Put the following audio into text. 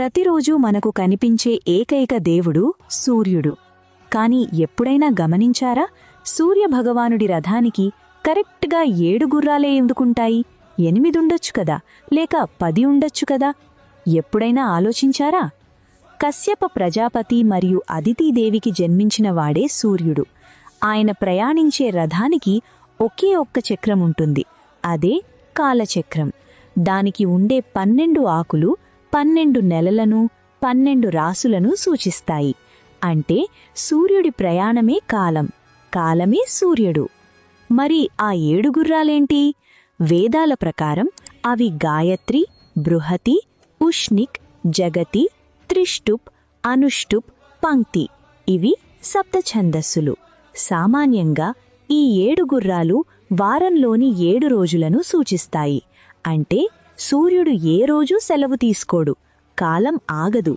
ప్రతిరోజూ మనకు కనిపించే ఏకైక దేవుడు సూర్యుడు. కాని ఎప్పుడైనా గమనించారా, సూర్యభగవానుడి రథానికి కరెక్ట్గా 7 గుర్రాలే ఎందుకుంటాయి? 8 ఉండొచ్చు కదా, లేక 10 ఉండొచ్చు కదా? ఎప్పుడైనా ఆలోచించారా? కశ్యప ప్రజాపతి మరియు అదితీదేవికి జన్మించిన వాడే సూర్యుడు. ఆయన ప్రయాణించే రథానికి ఒకే ఒక్క చక్రం ఉంటుంది, అదే కాలచక్రం. దానికి ఉండే 12 ఆకులు 12 నెలలను, 12 రాసులను సూచిస్తాయి. అంటే సూర్యుడి ప్రయాణమే కాలం, కాలమే సూర్యుడు. మరి ఆ 7 గుర్రాలేంటి? వేదాల ప్రకారం అవి గాయత్రి, బృహతి, ఉష్ణిక్, జగతి, త్రిష్టుప్, అనుష్టుప్, పంక్తి. ఇవి సప్త ఛందస్సులు. సామాన్యంగా ఈ 7 గుర్రాలు వారంలోని 7 రోజులను సూచిస్తాయి. అంటే సూర్యుడు ఏ రోజూ సెలవు తీసుకోడు, కాలం ఆగదు.